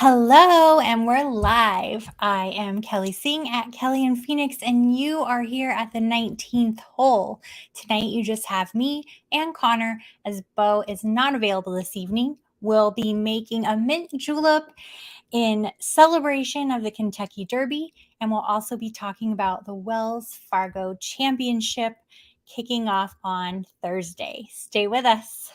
Hello, and we're live. I am Kelly Singh at Kelly in Phoenix, and you are here at the 19th hole. Tonight, you just have me and Connor, as Bo is not available this evening. We'll be making a Mint Julep in celebration of the Kentucky Derby, and we'll also be talking about the Wells Fargo Championship kicking off on Thursday. Stay with us.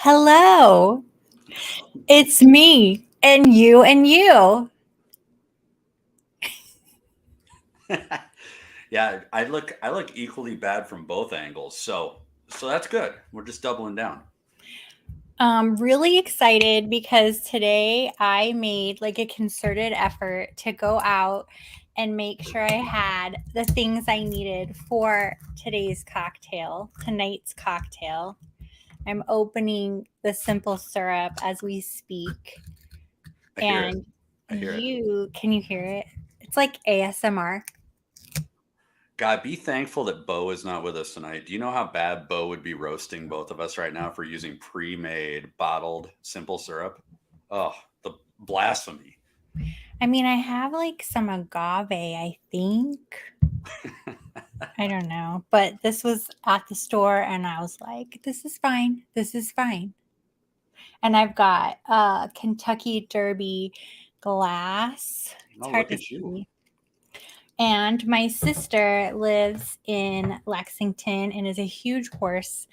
Hello, it's me and you and you. Yeah, I look equally bad from both angles. So that's good. We're just doubling down. Really excited because today I made like a concerted effort to go out and make sure I had the things I needed for tonight's cocktail. I'm opening the simple syrup as we speak. I hear And it. can you hear it? It's like ASMR. God, be thankful that Bo is not with us tonight. Do you know how bad Bo would be roasting both of us right now for using pre-made bottled simple syrup? Oh, the blasphemy. I mean, I have like some agave, I think. I don't know. But this was at the store and I was like, this is fine. This is fine. And I've got a Kentucky Derby glass. It's Oh, hard look to at you. see. And my sister lives in Lexington and is a huge horse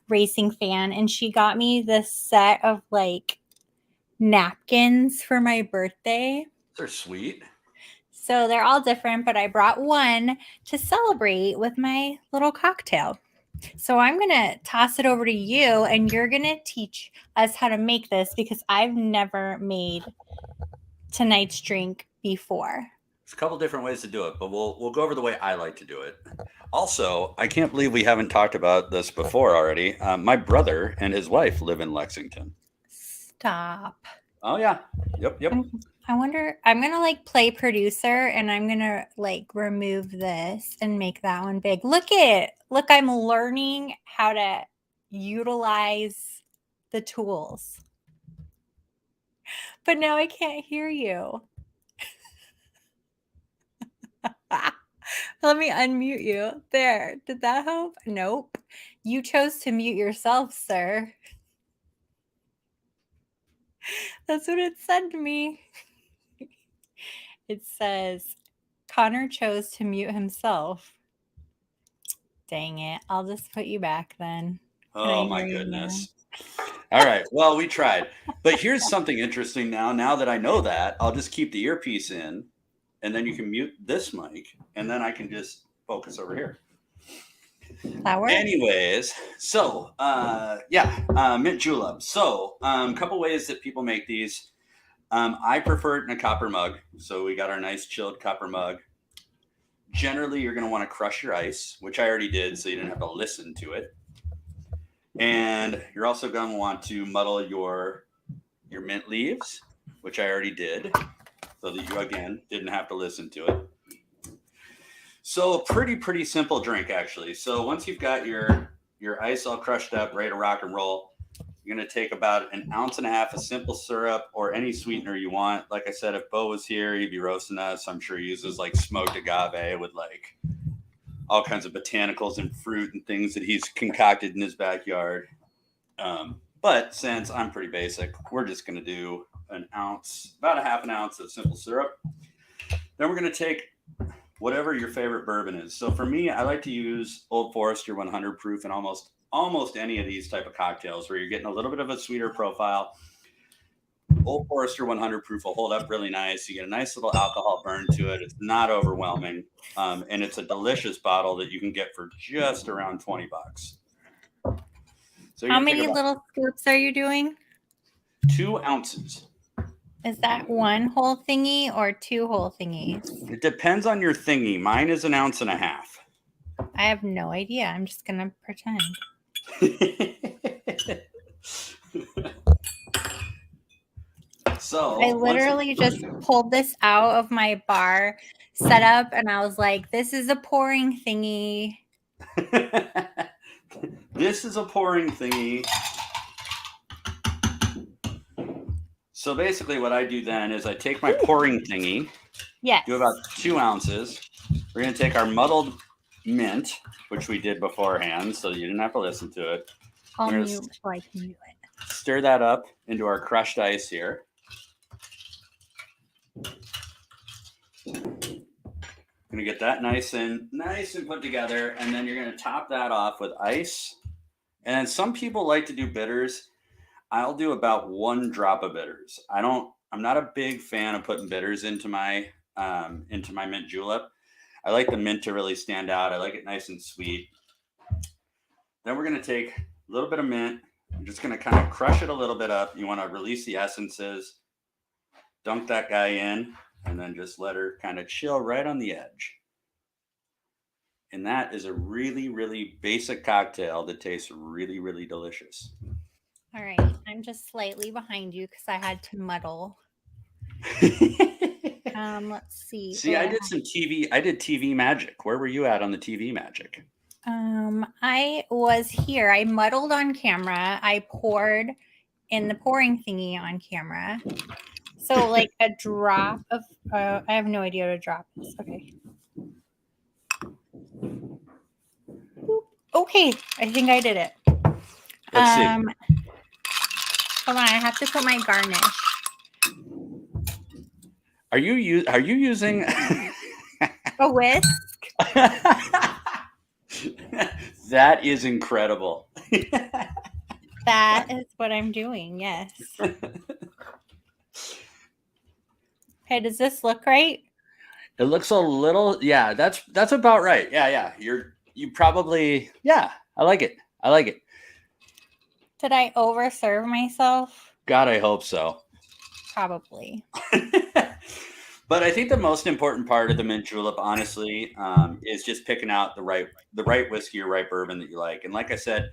racing fan. And she got me this set of like napkins for my birthday. They're sweet. So they're all different, but I brought one to celebrate with my little cocktail. So I'm going to toss it over to you and you're going to teach us how to make this because I've never made tonight's drink before. There's a couple different ways to do it, but we'll go over the way I like to do it. Also, I can't believe we haven't talked about this before already. My brother and his wife live in Lexington. Stop. Oh yeah. Yep. I wonder, I'm going to like play producer and I'm going to like remove this and make that one big. Look, I'm learning how to utilize the tools. But now I can't hear you. Let me unmute you. There. Did that help? Nope. You chose to mute yourself, sir. That's what it said to me. It says, Connor chose to mute himself. Dang it. I'll just put you back then. Oh my goodness. All right. Well, we tried. But here's something interesting now. Now that I know that, I'll just keep the earpiece in and then you can mute this mic and then I can just focus over here. That works. Anyways, so mint julep. So a couple ways that people make these. I prefer it in a copper mug. So we got our nice chilled copper mug. Generally, you're going to want to crush your ice, which I already did, so you didn't have to listen to it. And you're also going to want to muddle your mint leaves, which I already did, so that you, again, didn't have to listen to it. So pretty simple drink, actually. So once you've got your ice all crushed up, ready to rock and roll, you're going to take about 1.5 ounces of simple syrup or any sweetener you want. Like I said, if Bo was here, he'd be roasting us. I'm sure he uses like smoked agave with like all kinds of botanicals and fruit and things that he's concocted in his backyard. But since I'm pretty basic, we're just going to do an ounce, about a half an ounce of simple syrup. Then we're going to take whatever your favorite bourbon is. So for me, I like to use Old Forester 100 proof in almost any of these type of cocktails where you're getting a little bit of a sweeter profile. Old Forester 100 proof will hold up really nice. You get a nice little alcohol burn to it. It's not overwhelming. And it's a delicious bottle that you can get for just around $20. So how many little scoops are you doing? 2 ounces. Is that one whole thingy or 2 whole thingies? It depends on your thingy. Mine is 1.5 ounces. I have no idea. I'm just going to pretend. So I literally just pulled this out of my bar setup and I was like, this is a pouring thingy. This is a pouring thingy. So basically what I do then is I take my pouring thingy, do about 2 ounces. We're going to take our muddled mint, which we did beforehand, so you didn't have to listen to it. I'll mute so I can do it. Stir that up into our crushed ice here. Going to get that nice and put together, and then you're going to top that off with ice. And then some people like to do bitters. I'll do about 1 drop of bitters. I'm not a big fan of putting bitters into my mint julep. I like the mint to really stand out. I like it nice and sweet. Then we're going to take a little bit of mint. I'm just going to kind of crush it a little bit up. You want to release the essences, dunk that guy in, and then just let her kind of chill right on the edge. And that is a really, really basic cocktail that tastes really, really delicious. All right. I'm just slightly behind you because I had to muddle. Let's see. See, I did some TV. I did TV magic. Where were you at on the TV magic? I was here. I muddled on camera. I poured in the pouring thingy on camera. So like a drop of, I have no idea what a drop is. Okay. Boop. Okay. I think I did it. Let's see. Hold on. I have to put my garnish. Are you using a whisk? That is incredible. That is what I'm doing. Yes. Okay, does this look right? It looks a little, yeah, that's about right. Yeah. You probably, yeah, I like it. Did I overserve myself? God, I hope so. Probably. But I think the most important part of the mint julep, honestly, is just picking out the right whiskey or right bourbon that you like. And like I said,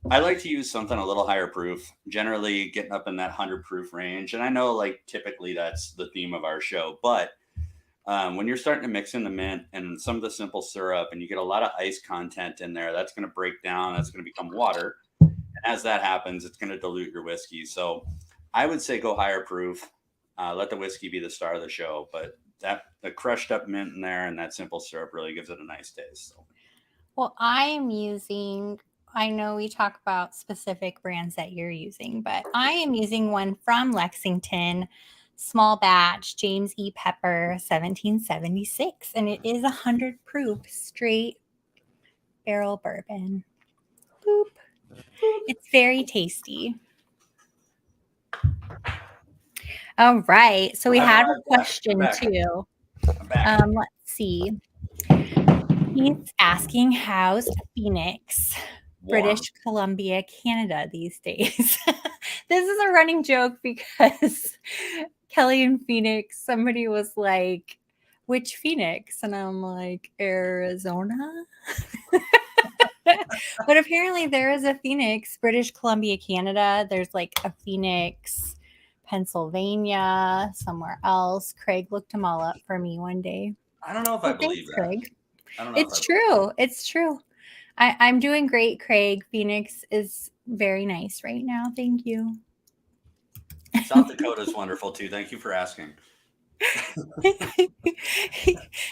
I like to use something a little higher proof, generally getting up in that 100 proof range. And I know like typically that's the theme of our show, but when you're starting to mix in the mint and some of the simple syrup and you get a lot of ice content in there, that's going to break down. That's going to become water. And as that happens, it's going to dilute your whiskey. So I would say go higher proof. Let the whiskey be the star of the show, but the crushed up mint in there and that simple syrup really gives it a nice taste. So. Well, I know we talk about specific brands that you're using, but I am using one from Lexington, small batch, James E. Pepper, 1776, and it is 100 proof, straight barrel bourbon. Boop. It's very tasty. All right. So we had a question too. Let's see. He's asking, how's Phoenix, British Columbia, Canada these days? This is a running joke because Kelly and Phoenix, somebody was like, which Phoenix? And I'm like, Arizona? But apparently there is a Phoenix, British Columbia, Canada. There's like a Phoenix, Pennsylvania, somewhere else. Craig looked them all up for me one day. I don't know if I believe that. Craig. It's true. It's true. I'm doing great, Craig. Phoenix is very nice right now. Thank you. South Dakota is wonderful too. Thank you for asking.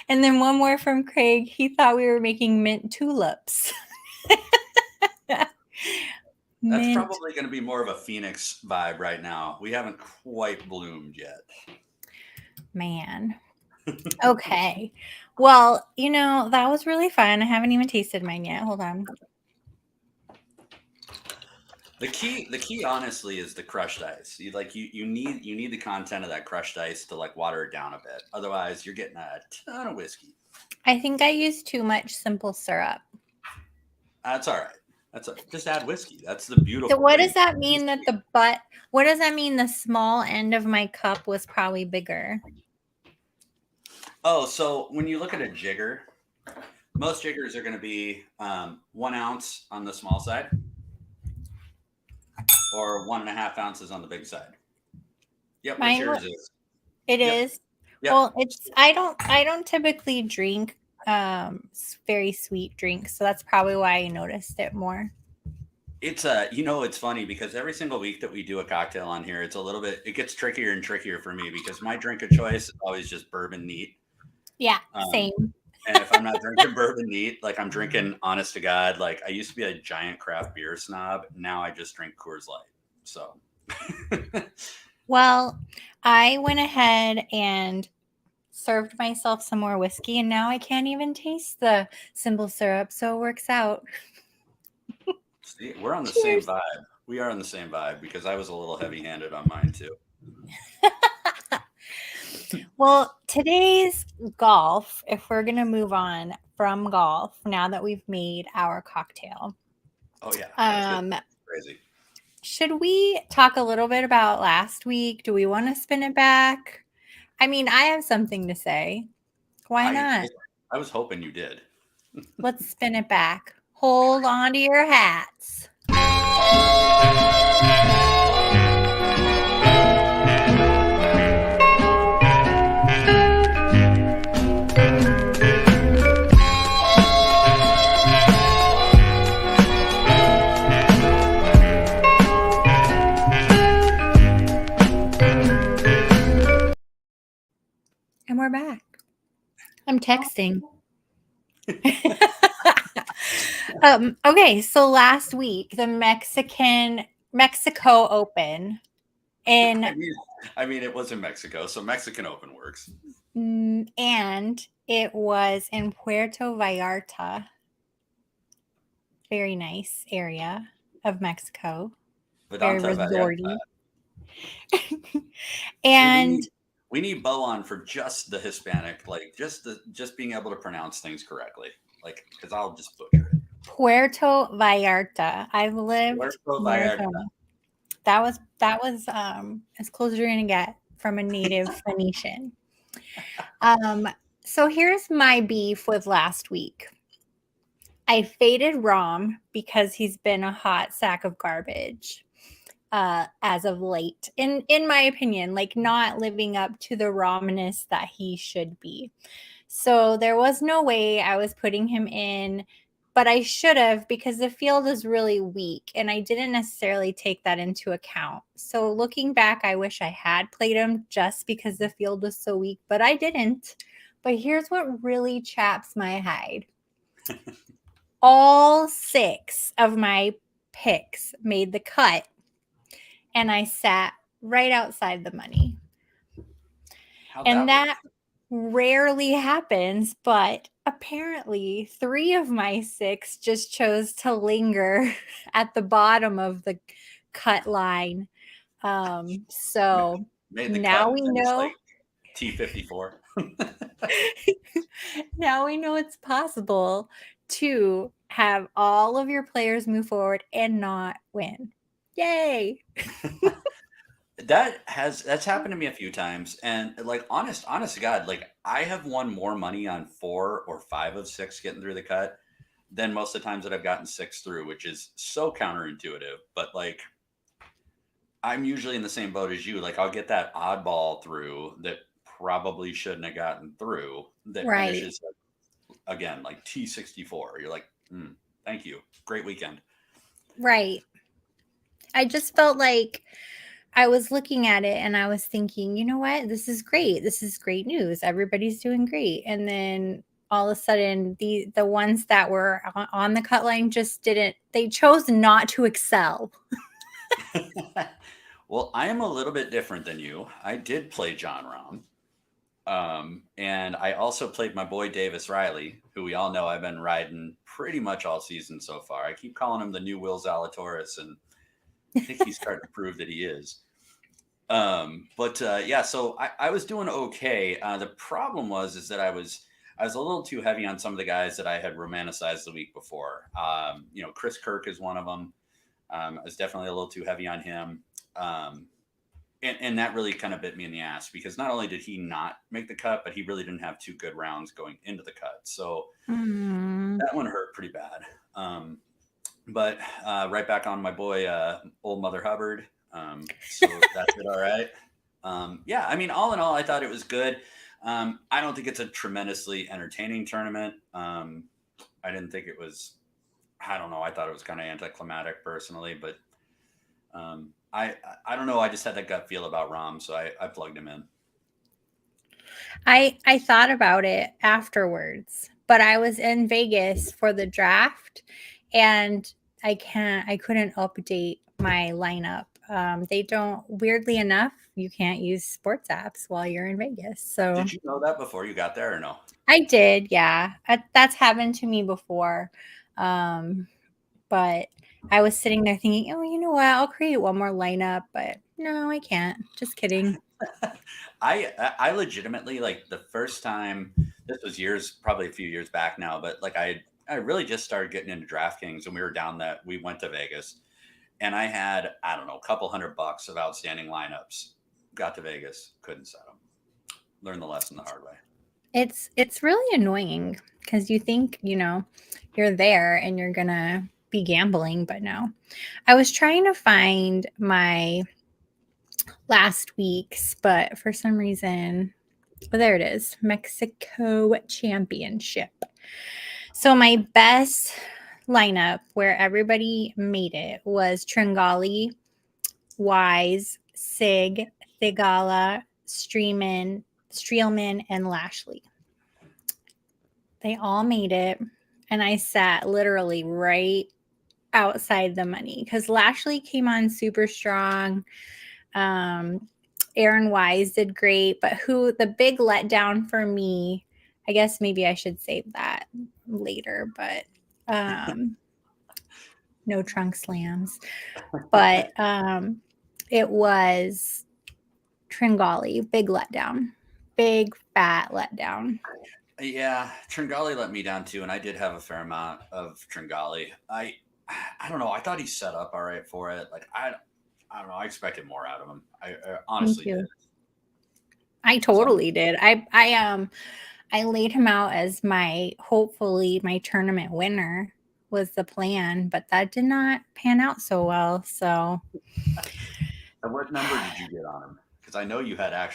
And then one more from Craig. He thought we were making mint tulips. That's probably going to be more of a Phoenix vibe right now. We haven't quite bloomed yet. Man. Okay. Well, that was really fun. I haven't even tasted mine yet. Hold on. The key honestly is the crushed ice. You need the content of that crushed ice to like water it down a bit. Otherwise, you're getting a ton of whiskey. I think I used too much simple syrup. That's all right. Just add whiskey. That's the beautiful So what thing. does that mean what does that mean the small end of my cup was probably bigger? Oh, so when you look at a jigger, most jiggers are going to be 1 ounce on the small side or 1.5 ounces on the big side. Yep, what yours is. It is. Yep. Well, I don't typically drink very sweet drinks, so that's probably why I noticed it more. It's it's funny because every single week that we do a cocktail on here, it gets trickier and trickier for me because my drink of choice is always just bourbon neat. Yeah, same. And if I'm not drinking bourbon neat, like I'm drinking honest to God, like I used to be a giant craft beer snob. Now I just drink Coors Light. So. Well, I went ahead and served myself some more whiskey, and now I can't even taste the simple syrup, so it works out. See, we're on the same vibe. We are on the same vibe because I was a little heavy-handed on mine too. Well, today's golf, if we're going to move on from golf now that we've made our cocktail. Oh, yeah. Crazy. Should we talk a little bit about last week? Do we want to spin it back? I mean, I have something to say. Why not? I was hoping you did. Let's spin it back. Hold on to your hats. And we're back. I'm texting. Okay, so last week, the Mexico Open. I mean, it was in Mexico, so Mexican Open works. And it was in Puerto Vallarta. Very nice area of Mexico. Very resorty. And we need Bo on for just the Hispanic, like just being able to pronounce things correctly, like because I'll just butcher it. Puerto Vallarta. I've lived. Puerto Vallarta. That was as close as you're gonna get from a native Phoenician. So here's my beef with last week. I faded Rom because he's been a hot sack of garbage as of late, in my opinion, like not living up to the Romness that he should be. So there was no way I was putting him in, but I should have because the field is really weak and I didn't necessarily take that into account. So looking back, I wish I had played him just because the field was so weak, but I didn't. But here's what really chaps my hide. All 6 of my picks made the cut, and I sat right outside the money. And that rarely happens, but apparently 3 of my 6 just chose to linger at the bottom of the cut line. So now we know. Like T54. Now we know it's possible to have all of your players move forward and not win. Yay. That's happened to me a few times, and like honest to God, like I have won more money on 4 or 5 of 6 getting through the cut than most of the times that I've gotten 6 through, which is so counterintuitive. But like I'm usually in the same boat as you. Like I'll get that oddball through that probably shouldn't have gotten through that finishes again like T64. You're like, thank you, great weekend. Right. I just felt like I was looking at it and I was thinking, you know what? This is great. This is great news. Everybody's doing great. And then all of a sudden, the ones that were on the cut line just didn't. They chose not to excel. Well, I am a little bit different than you. I did play John Rahm. And I also played my boy Davis Riley, who we all know I've been riding pretty much all season so far. I keep calling him the new Will Zalatoris, and I think he's starting to prove that he is. Yeah, so I was doing okay. The problem is that I was a little too heavy on some of the guys that I had romanticized the week before. Chris Kirk is one of them. I was definitely a little too heavy on him. And that really kind of bit me in the ass because not only did he not make the cut, but he really didn't have two good rounds going into the cut. So that one hurt pretty bad. Right back on my boy, old Mother Hubbard. So that did all right. Yeah, I mean, all in all, I thought it was good. I don't think it's a tremendously entertaining tournament. I didn't think it was, I don't know. I thought it was kind of anticlimactic personally, but I don't know. I just had that gut feel about Rahm, so I plugged him in. I thought about it afterwards, but I was in Vegas for the draft and I couldn't update my lineup. They don't, weirdly enough, you can't use sports apps while you're in Vegas. So did you know that before you got there or no? I did, yeah. That's happened to me before. But I was sitting there thinking, oh, you know what? I'll create one more lineup, but no, I can't. Just kidding. I legitimately, like, the first time, this was probably a few years back now, but like I really just started getting into DraftKings and we went to Vegas and I had, I don't know, a couple $100 of outstanding lineups. Got to Vegas, couldn't set them. Learned the lesson the hard way. It's really annoying because you think, you're there and you're going to be gambling, but no. I was trying to find my last week's, but for some reason, there it is, Mexico Championship. So my best lineup where everybody made it was Tringali, Wise, Sig, Thigala, Streelman, and Lashley. They all made it, and I sat literally right outside the money because Lashley came on super strong. Aaron Wise did great, but the big letdown for me, I guess maybe I should save that later, but no trunk slams. But it was Tringali, big letdown, big fat letdown. Yeah, Tringali let me down too, and I did have a fair amount of Tringali. I don't know. I thought he set up all right for it. Like I don't know. I expected more out of him. I honestly did. I totally did. I laid him out as hopefully my tournament winner was the plan, but that did not pan out so well. So And what number did you get on him? Because I know you had a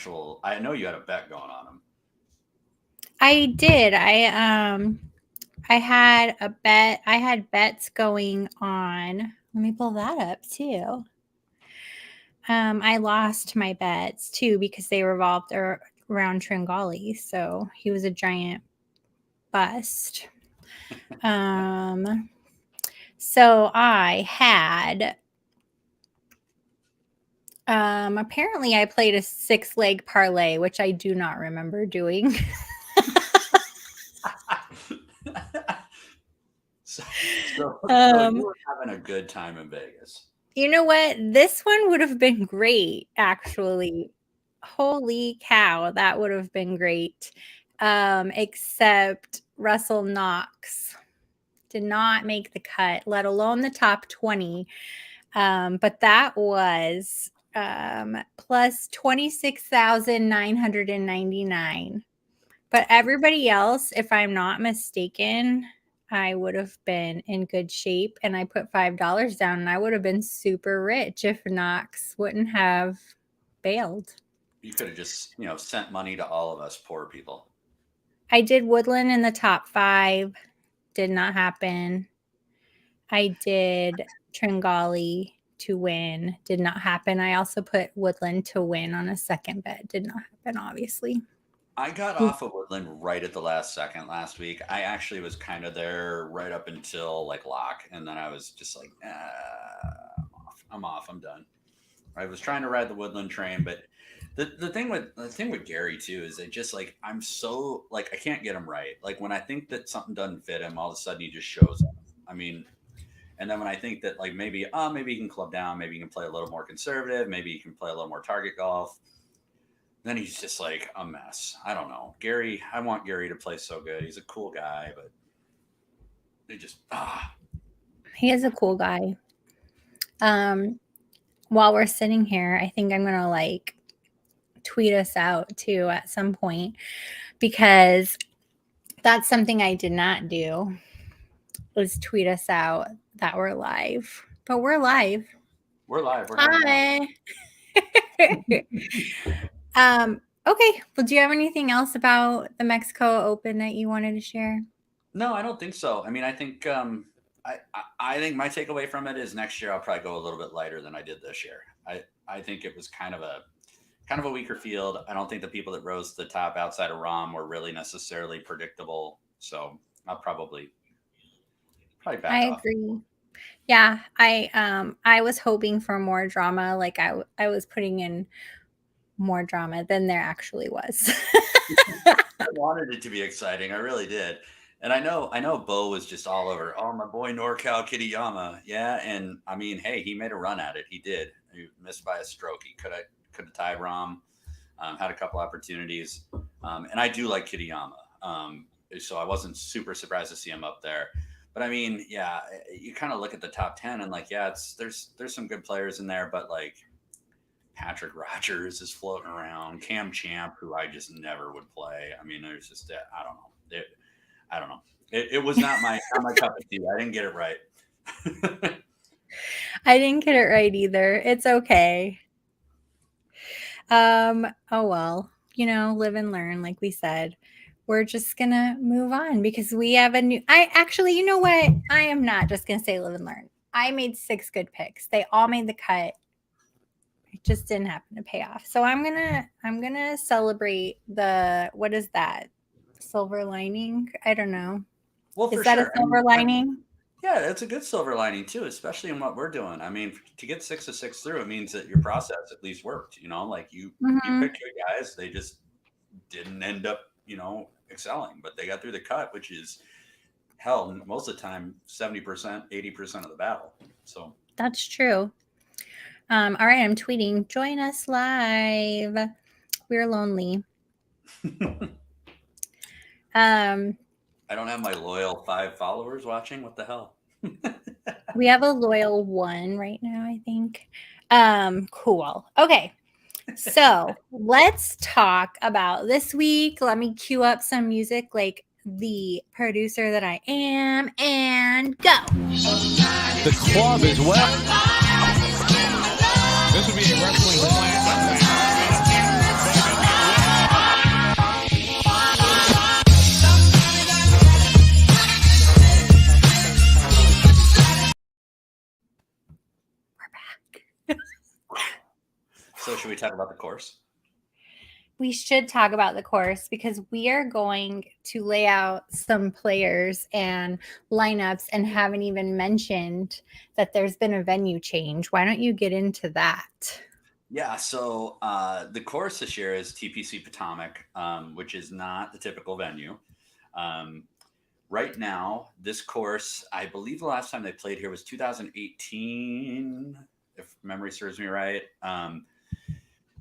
bet going on him. I did. I had a bet. I had bets going on. Let me pull that up too. I lost my bets too because they revolved around Tringali. So he was a giant bust. So I had, apparently I played a 6-leg parlay, which I do not remember doing. So you were having a good time in Vegas. You know what? This one would have been great, actually. Holy cow, that would have been great. Except Russell Knox did not make the cut, let alone the top 20. But that was plus 26,999. But everybody else, if I'm not mistaken, I would have been in good shape, and I put $5 down, and I would have been super rich if Knox wouldn't have bailed. You could have just, sent money to all of us poor people. I did Woodland in the top 5. Did not happen. I did Tringali. to win. Did not happen. I also put Woodland to win on a second bet. Did not happen, obviously. I got off of Woodland right at the last second last week. I actually was kind of there right up until like lock, and then I was just like, I'm off. I'm done. I was trying to ride the Woodland train, but the thing with Gary too is it just like I'm so like I can't get him right. Like when I think that something doesn't fit him, all of a sudden he just shows up. I mean, and then when I think that like maybe he can club down, maybe he can play a little more conservative, maybe he can play a little more target golf. Then he's just like a mess. I don't know. Gary, I want Gary to play so good. He's a cool guy, but they just He is a cool guy. While we're sitting here, I think I'm gonna like tweet us out too at some point, because that's something I did not do, was tweet us out that we're live. But we're live. We're live. We're Hi. Okay. Well, do you have anything else about the Mexico Open that you wanted to share? No, I don't think so. I mean, I think I think my takeaway from it is next year I'll probably go a little bit lighter than I did this year. I think it was kind of a weaker field. I don't think the people that rose to the top outside of Rahm were really necessarily predictable. So I'll probably back off. I agree. Yeah, I was hoping for more drama. Like I was putting in more drama than there actually was. I wanted it to be exciting. I really did. And I know Bo was just all over, oh, my boy NorCal Kitayama. Yeah. And I mean, hey, he made a run at it. He did. He missed by a stroke. He could have tied Rahm, had a couple opportunities. And I do like Kitayama. So I wasn't super surprised to see him up there. But I mean, yeah, you kind of look at the top 10 and like, yeah, there's some good players in there, but like Patrick Rogers is floating around, Cam Champ, who I just never would play. I mean, there's just I don't know. I don't know. It was not my cup of tea. I didn't get it right. I didn't get it right either. It's okay. Oh well, live and learn, like we said. We're just gonna move on because we have you know what? I am not just gonna say live and learn. I made 6 good picks. They all made the cut. It just didn't happen to pay off. So I'm gonna celebrate what is that? Silver lining? I don't know. Well, is that sure. A silver lining? Yeah, it's a good silver lining too, especially in what we're doing. I mean, to get 6 of 6 through, it means that your process at least worked. Like you picked your guys, they just didn't end up, excelling, but they got through the cut, which is hell most of the time 70%, 80% of the battle. So that's true. All right, I'm tweeting. Join us live. We're lonely. I don't have my loyal 5 followers watching. What the hell? We have a loyal 1 right now, I think. Cool. Okay. So let's talk about this week. Let me cue up some music like the producer that I am, and go. The club is well. This would be a wrestling class. So should we talk about the course? We should talk about the course because we are going to lay out some players and lineups and haven't even mentioned that there's been a venue change. Why don't you get into that? Yeah, so the course this year is TPC Potomac, which is not the typical venue. Right now, this course, I believe the last time they played here was 2018, if memory serves me right.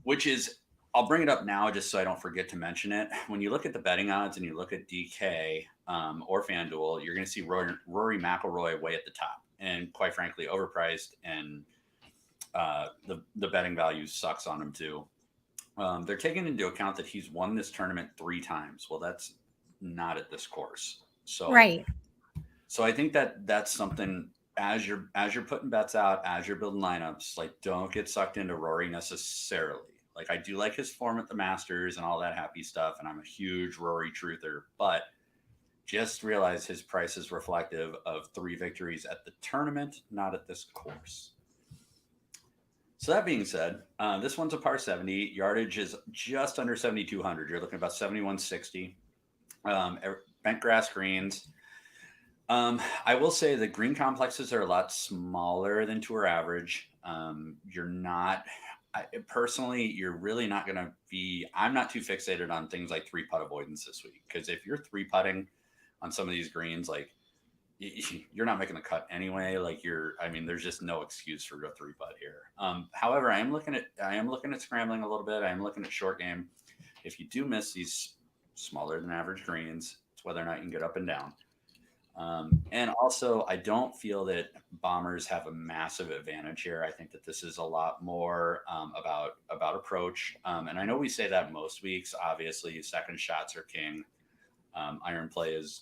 Which is, I'll bring it up now just so I don't forget to mention it. When you look at the betting odds and you look at DK or FanDuel, you're going to see Rory McIlroy way at the top, and quite frankly, overpriced, and the betting value sucks on him too. They're taking into account that he's won this tournament 3 times. Well, that's not at this course. So right. So I think that's something. As you're putting bets out, as you're building lineups, like don't get sucked into Rory necessarily. Like I do like his form at the Masters and all that happy stuff, and I'm a huge Rory truther, but just realize his price is reflective of 3 victories at the tournament, not at this course. So that being said, this one's a par 70. Yardage is just under 7,200. You're looking at about 7,160. Bent grass greens. I will say the green complexes are a lot smaller than tour average. You're not, personally, you're really not going to be, I'm not too fixated on things like three putt avoidance this week. Because if you're three putting on some of these greens, like you're not making the cut anyway. Like there's just no excuse for a three putt here. However, I am looking at scrambling a little bit. I am looking at short game. If you do miss these smaller than average greens, it's whether or not you can get up and down. And also, I don't feel that bombers have a massive advantage here. I think that this is a lot more about approach. And I know we say that most weeks. Obviously, second shots are king. Iron play is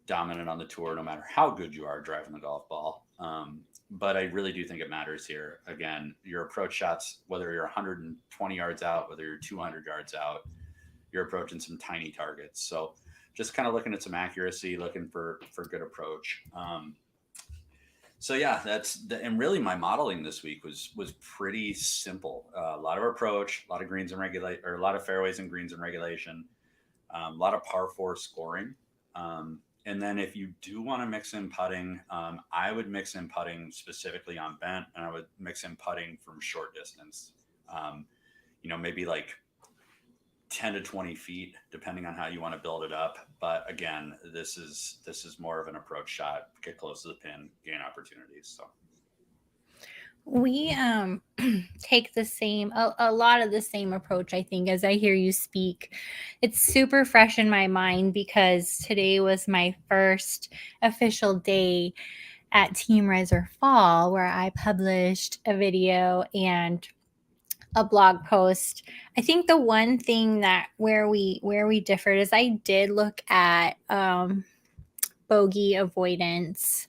dominant on the tour, no matter how good you are driving the golf ball. But I really do think it matters here. Again, your approach shots, whether you're 120 yards out, whether you're 200 yards out, you're approaching some tiny targets. So just kind of looking at some accuracy, looking for good approach. So yeah, and really my modeling this week was pretty simple. A lot of approach, a lot of greens and a lot of fairways and greens and regulation, a lot of par 4 scoring. And then if you do want to mix in putting, I would mix in putting specifically on bent, and I would mix in putting from short distance. Maybe like 10 to 20 feet, depending on how you want to build it up. But again, this is more of an approach shot, get close to the pin, gain opportunities. So we take a lot of the same approach, I think, as I hear you speak. It's super fresh in my mind because today was my first official day at Team Riser Fall, where I published a video and a blog post. I think the one thing that where we differed is I did look at bogey avoidance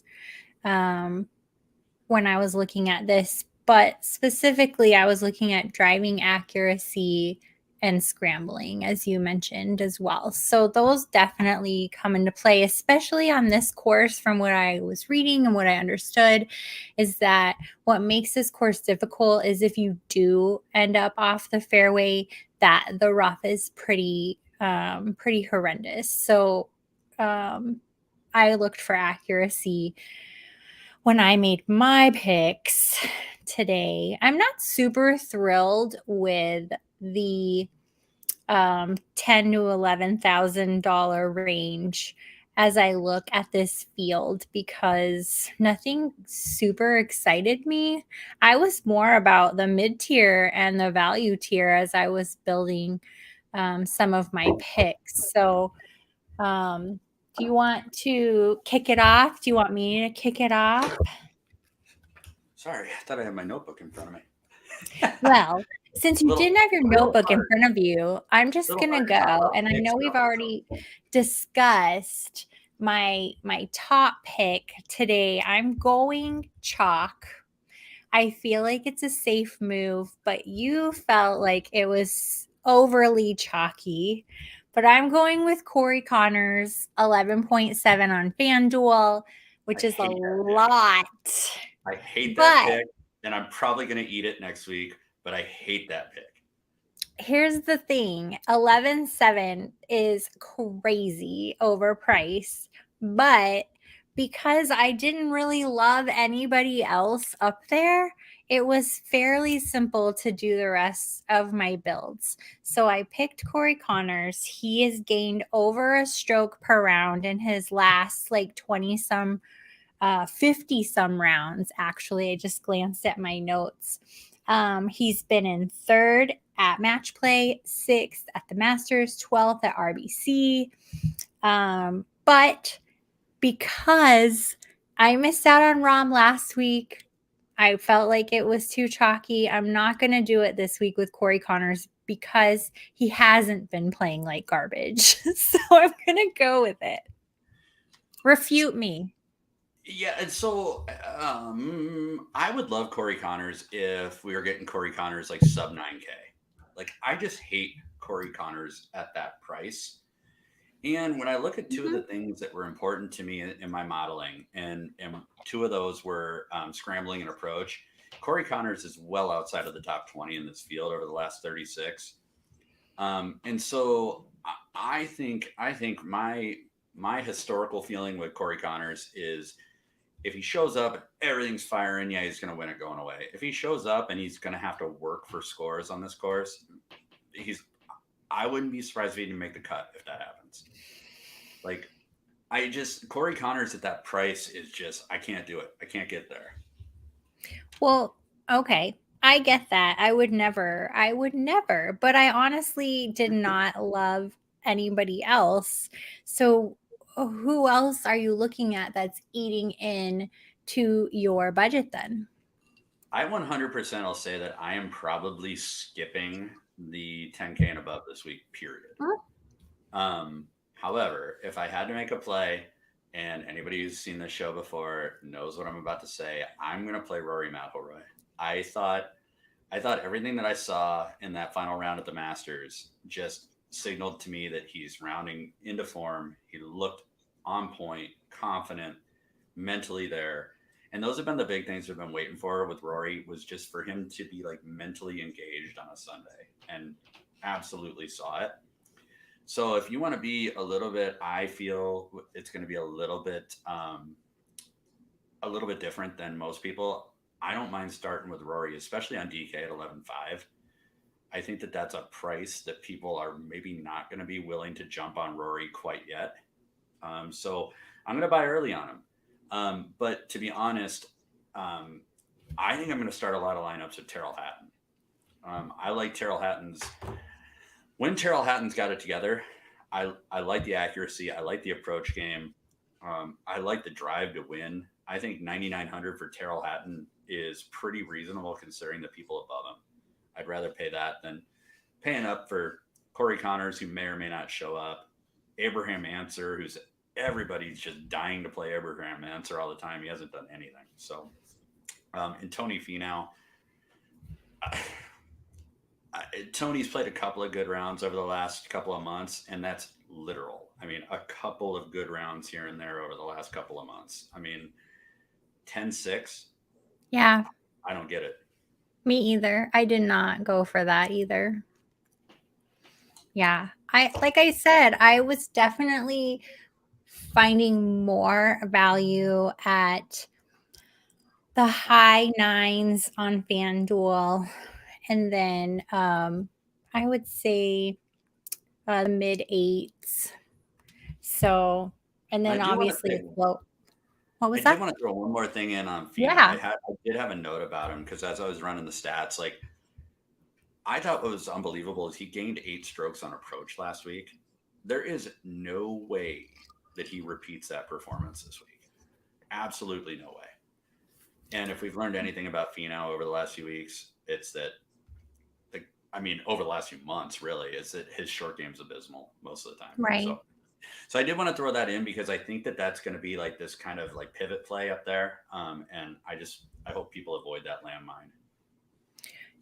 when I was looking at this, but specifically I was looking at driving accuracy and scrambling, as you mentioned as well. So those definitely come into play, especially on this course. From what I was reading and what I understood is that what makes this course difficult is if you do end up off the fairway, that the rough is pretty horrendous. So I looked for accuracy when I made my picks today. I'm not super thrilled with the $10,000 to $11,000 range as I look at this field, because nothing super excited me. I was more about the mid-tier and the value tier as I was building some of my picks. So do you want to kick it off? Do you want me to kick it off? Sorry, I thought I had my notebook in front of me. Well, since you didn't have your notebook in front of you, I'm just going to go. And I know we've already discussed my top pick today. I'm going chalk. I feel like it's a safe move, but you felt like it was overly chalky. But I'm going with Corey Connors, 11.7 on FanDuel, which is a lot. I hate that pick, and I'm probably going to eat it next week, but I hate that pick. Here's the thing. 11.7 is crazy overpriced, but because I didn't really love anybody else up there, it was fairly simple to do the rest of my builds. So I picked Corey Connors. He has gained over a stroke per round in his last 20-some 50-some rounds, actually. I just glanced at my notes. He's been in third at match play, 6th at the Masters, 12th at RBC. But because I missed out on Rahm last week, I felt like it was too chalky. I'm not going to do it this week with Corey Connors because he hasn't been playing like garbage. So I'm going to go with it. Refute me. Yeah, and so I would love Corey Connors if we were getting Corey Connors sub 9K. I just hate Corey Connors at that price. And when I look at two of the things that were important to me in my modeling, and two of those were scrambling and approach, Corey Connors is well outside of the top 20 in this field over the last 36. And so I think my historical feeling with Corey Connors is if he shows up, everything's firing. Yeah, he's going to win it going away. If he shows up and he's going to have to work for scores on this course, I wouldn't be surprised if he didn't make the cut if that happens. Like, Corey Connors at that price is just, I can't do it. I can't get there. Well, okay. I get that. I would never, but I honestly did not love anybody else. So who else are you looking at that's eating in to your budget then? I 100% will say that I am probably skipping the 10K and above this week, period. However, if I had to make a play, and anybody who's seen this show before knows what I'm about to say, I'm going to play Rory McIlroy. I thought everything that I saw in that final round at the Masters just signaled to me that he's rounding into form. He looked on point, confident, mentally there. And those have been the big things we've been waiting for with Rory, was just for him to be like mentally engaged on a Sunday, and absolutely saw it. So if you want to be a little bit, I feel it's going to be a little bit different than most people. I don't mind starting with Rory, especially on DK at 11.5. I think that that's a price that people are maybe not going to be willing to jump on Rory quite yet. So I'm going to buy early on him. But to be honest, I think I'm going to start a lot of lineups with Tyrrell Hatton. I like Tyrrell Hatton's. When Tyrrell Hatton's got it together, I like the accuracy. I like the approach game. I like the drive to win. I think 9,900 for Tyrrell Hatton is pretty reasonable considering the people above him. I'd rather pay that than paying up for Corey Connors, who may or may not show up. Abraham Answer, who's everybody's just dying to play Abraham Answer all the time. He hasn't done anything. So, and Tony Fenow. Tony's played a couple of good rounds over the last couple of months, and that's literal. I mean, a couple of good rounds here and there over the last couple of months. I mean, 10-6. Yeah. I don't get it. Me either. I did not go for that either. Yeah. Like I said, I was definitely finding more value at the high 9s on FanDuel. And then I would say the mid 8s. So, and then obviously it's low. What was that? I did want to throw one more thing in on Fenow. Yeah. I did have a note about him because as I was running the stats, like I thought what was unbelievable is he gained 8 strokes on approach last week. There is no way that he repeats that performance this week. Absolutely no way. And if we've learned anything about Fenow over the last few weeks, it's that, over the last few months, really, is that his short game's abysmal most of the time. Right. So I did want to throw that in because I think that that's going to be like this kind of like pivot play up there. And I hope people avoid that landmine.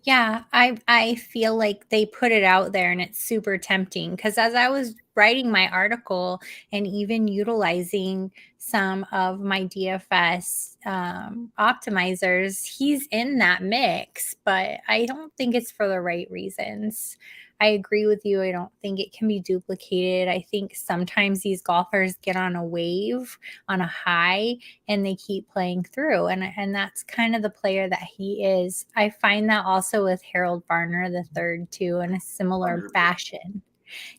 Yeah, I feel like they put it out there and it's super tempting because as I was writing my article and even utilizing some of my DFS optimizers, he's in that mix, but I don't think it's for the right reasons. I agree with you. I don't think it can be duplicated. I think sometimes these golfers get on a wave, on a high, and they keep playing through. And that's kind of the player that he is. I find that also with Harold Varner III too, in a similar fashion.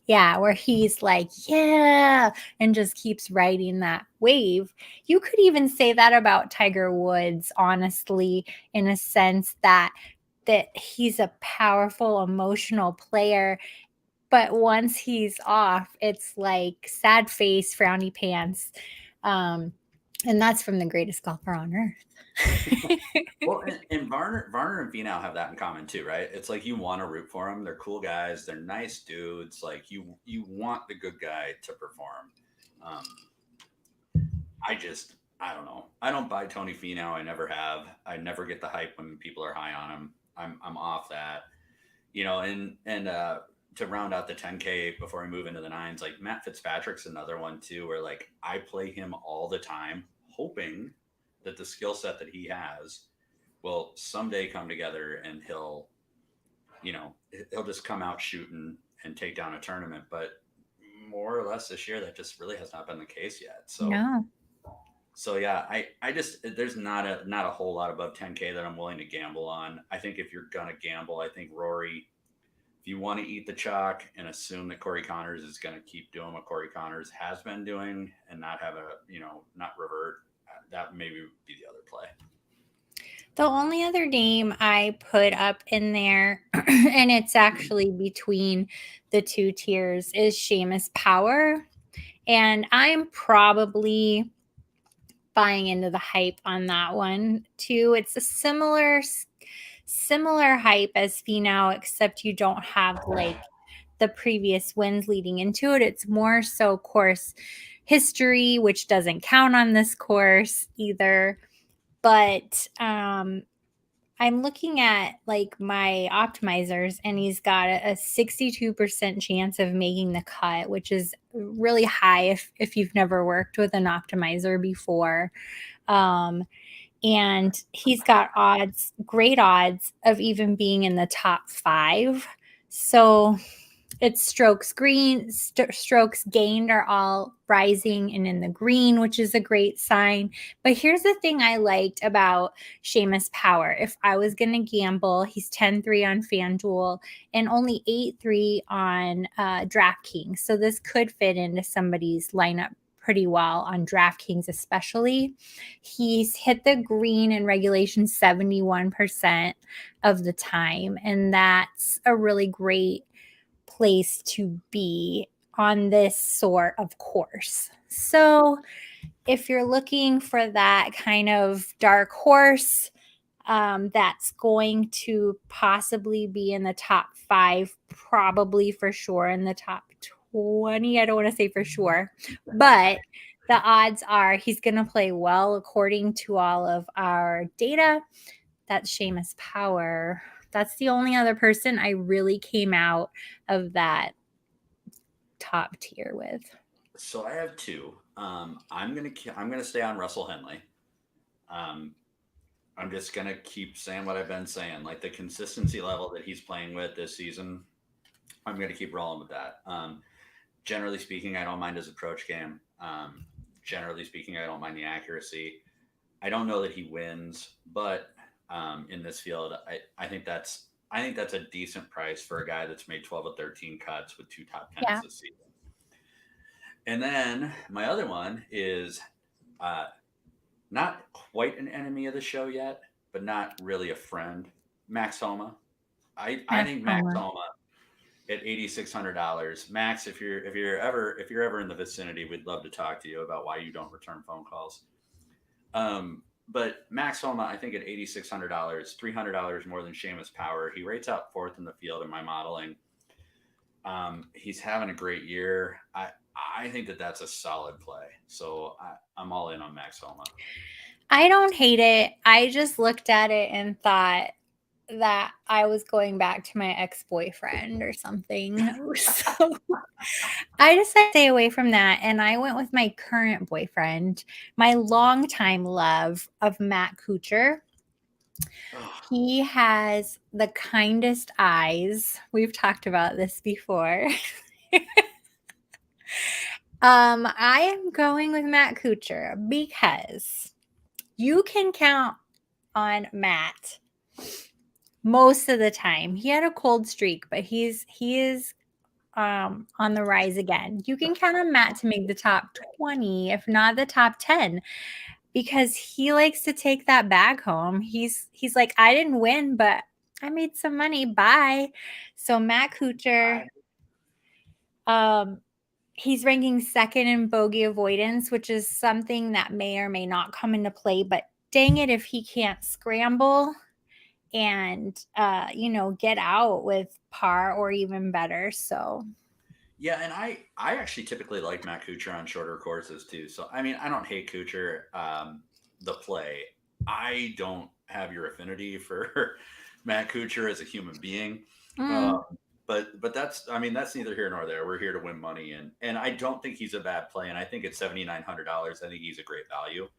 Yeah, where he's like, yeah, and just keeps riding that wave. You could even say that about Tiger Woods, honestly, in a sense that he's a powerful, emotional player. But once he's off, it's like sad face, frowny pants. And that's from the greatest golfer on earth. Well, and Varner and Fenow have that in common too, right? It's like you want to root for them. They're cool guys. They're nice dudes. Like you want the good guy to perform. I don't know. I don't buy Tony Fenow. I never have. I never get the hype when people are high on him. I'm off that, and to round out the 10K before I move into the 9s, like Matt Fitzpatrick's another one too, where like I play him all the time, hoping that the skill set that he has will someday come together, and he'll just come out shooting and take down a tournament. But more or less this year, that just really has not been the case yet. No. So yeah, I just, there's not a whole lot above 10K that I'm willing to gamble on. I think if you're gonna gamble, I think Rory, if you want to eat the chalk and assume that Corey Connors is going to keep doing what Corey Connors has been doing and not have not revert, that maybe would be the other play. The only other name I put up in there, and it's actually between the two tiers, is Seamus Power. And I'm probably buying into the hype on that one too. It's a similar hype as Fenow, except you don't have like the previous wins leading into it. It's more so course history, which doesn't count on this course either. But I'm looking at like my optimizers, and he's got a 62% chance of making the cut, which is really high if you've never worked with an optimizer before. And he's got great odds of even being in the top 5. So its strokes gained are all rising and in the green, which is a great sign. But here's the thing I liked about Seamus Power. If I was going to gamble, he's 10-3 on FanDuel and only 8-3 on DraftKings. So this could fit into somebody's lineup pretty well on DraftKings especially. He's hit the green in regulation 71% of the time, and that's a really great place to be on this sort of course. So if you're looking for that kind of dark horse that's going to possibly be in the top 5, probably for sure in the top 20, I don't want to say for sure, but the odds are he's going to play well according to all of our data. That's Seamus Power. That's the only other person I really came out of that top tier with. So I have 2. I'm gonna stay on Russell Henley. I'm just gonna keep saying what I've been saying, like the consistency level that he's playing with this season. I'm gonna keep rolling with that. Generally speaking, I don't mind his approach game. Generally speaking, I don't mind the accuracy. I don't know that he wins, but in this field, I think that's a decent price for a guy that's made 12 of 13 cuts with 2 top 10s this season. And then my other one is not quite an enemy of the show yet, but not really a friend. Max Homa. I think Max Homa at $8,600. Max, if you're ever in the vicinity, we'd love to talk to you about why you don't return phone calls. But Max Homa, I think at $8,600, $300 more than Seamus Power. He rates out 4th in the field in my modeling. He's having a great year. I think that's a solid play. So I'm all in on Max Homa. I don't hate it. I just looked at it and thought that I was going back to my ex-boyfriend or something. So I decided to stay away from that. And I went with my current boyfriend, my longtime love of Matt Kuchar. He has the kindest eyes. We've talked about this before. I am going with Matt Kuchar because you can count on Matt most of the time. He had a cold streak, but he is on the rise again. You can count on Matt to make the top 20, if not the top 10, because he likes to take that bag home. He's like, I didn't win, but I made some money. Bye. So Matt Kuchar, he's ranking 2nd in bogey avoidance, which is something that may or may not come into play. But dang it, if he can't scramble and get out with par or even better. So yeah, and I actually typically like Matt Kuchar on shorter courses too. So I mean, I don't hate Kuchar, the play. I don't have your affinity for Matt Kuchar as a human being. But that's neither here nor there. We're here to win money, and I don't think he's a bad play, and I think at $7,900, I think he's a great value.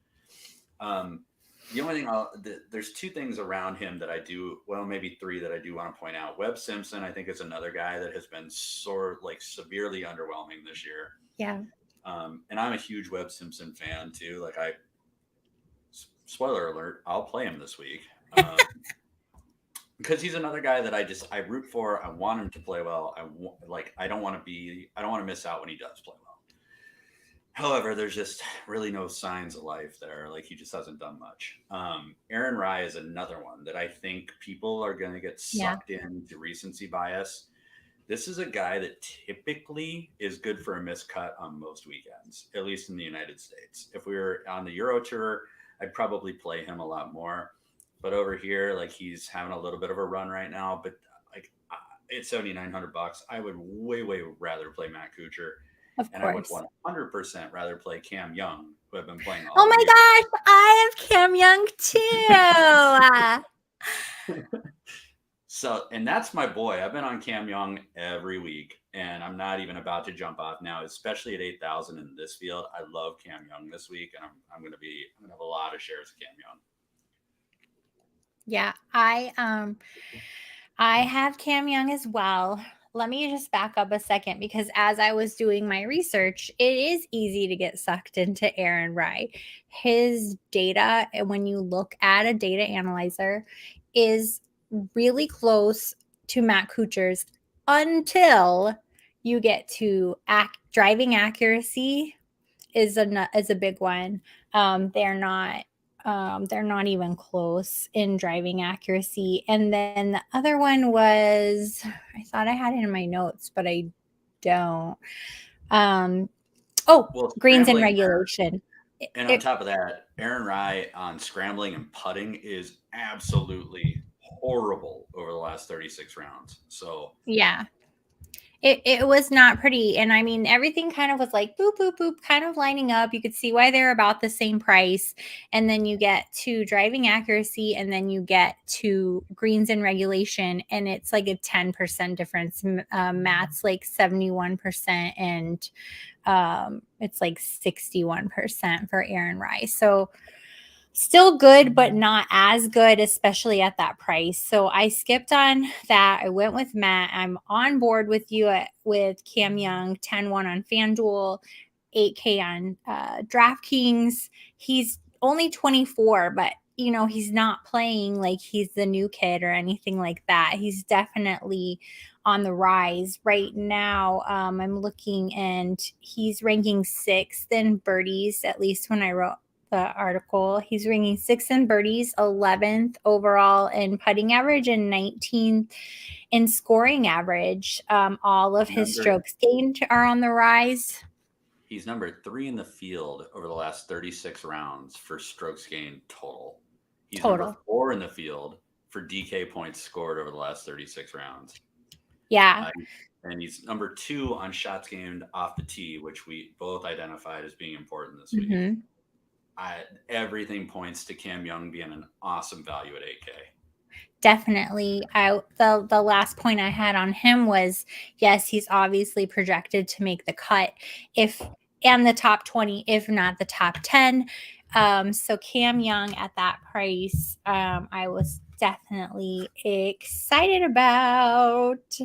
The only thing there's two things around him that I do, well, maybe three that I do want to point out. Webb Simpson, I think, is another guy that has been severely underwhelming this year. Yeah. And I'm a huge Webb Simpson fan too. Like spoiler alert, I'll play him this week. Because he's another guy that I root for. I want him to play well. I don't want to miss out when he does play well. However, there's just really no signs of life there. Like, he just hasn't done much. Aaron Rye is another one that I think people are going to get sucked into recency bias. This is a guy that typically is good for a miscut on most weekends, at least in the United States. If we were on the Euro Tour, I'd probably play him a lot more. But over here, like, he's having a little bit of a run right now. But like, it's $7,900. I would way rather play Matt Kuchar. Of and course. I would 100% rather play Cam Young, who have been playing all Oh my year. gosh, I have Cam Young too. So, and that's my boy. I've been on Cam Young every week, and I'm not even about to jump off now, especially at 8,000 in this field. I love Cam Young this week, and I'm going to have a lot of shares of Cam Young. Yeah, I have Cam Young as well. Let me just back up a second, because as I was doing my research, it is easy to get sucked into Aaron Rye. His data, and when you look at a data analyzer, is really close to Matt Kuchar's until you get to driving accuracy is a big one. They're not even close in driving accuracy. And then the other one was, I thought I had it in my notes, but I don't. Greens and regulation. And on top of that, Aaron Rye on scrambling and putting is absolutely horrible over the last 36 rounds. So yeah. It was not pretty. And I mean, everything kind of was like boop, boop, boop, kind of lining up. You could see why they're about the same price. And then you get to driving accuracy, and then you get to greens and regulation. And it's like a 10% difference. Matt's like 71%, and it's like 61% for Aaron Rye. So still good, but not as good, especially at that price. So I skipped on that. I went with Matt. I'm on board with you with Cam Young, 10-1 on FanDuel, 8K on DraftKings. He's only 24, but he's not playing like he's the new kid or anything like that. He's definitely on the rise right now. I'm looking, and he's ranking 6th in birdies, at least when I wrote the article. He's ranking 6th in birdies, 11th overall in putting average, and 19th in scoring average. All of his strokes gained are on the rise. He's number 3 in the field over the last 36 rounds for strokes gained total. He's number 4 in the field for DK points scored over the last 36 rounds. Yeah. And he's number 2 on shots gained off the tee, which we both identified as being important this week. Everything points to Cam Young being an awesome value at 8K. Definitely. The last point I had on him was, yes, he's obviously projected to make the cut and the top 20, if not the top 10. So Cam Young at that price, I was definitely excited about.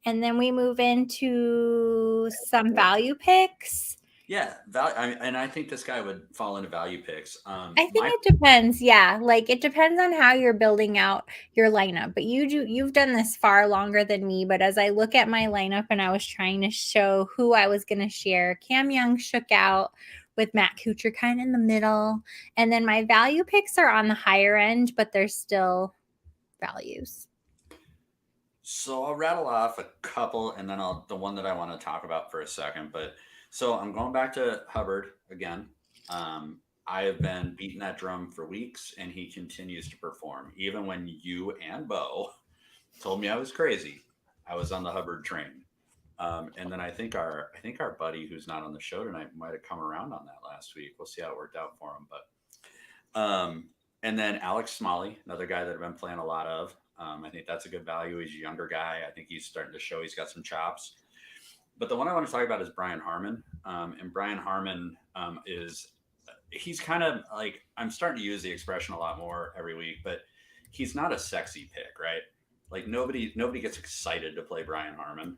And then we move into some value picks. Yeah, and I think this guy would fall into value picks. I think it depends. Yeah, like it depends on how you're building out your lineup. But you've done this far longer than me. But as I look at my lineup and I was trying to show who I was going to share, Cam Young shook out with Matt Kuchar kind of in the middle, and then my value picks are on the higher end, but they're still values. So I'll rattle off a couple, and then the one that I want to talk about for a second, but. So I'm going back to Hubbard again. I have been beating that drum for weeks, and he continues to perform. Even when you and Bo told me I was crazy, I was on the Hubbard train. And then I think our buddy who's not on the show tonight might have come around on that last week. We'll see how it worked out for him. But and then Alex Smalley, another guy that I've been playing a lot of. I think that's a good value. He's a younger guy. I think he's starting to show he's got some chops. But the one I want to talk about is Brian Harmon. And Brian Harmon is he's kind of like, I'm starting to use the expression a lot more every week, but he's not a sexy pick, right? Like nobody gets excited to play Brian Harmon.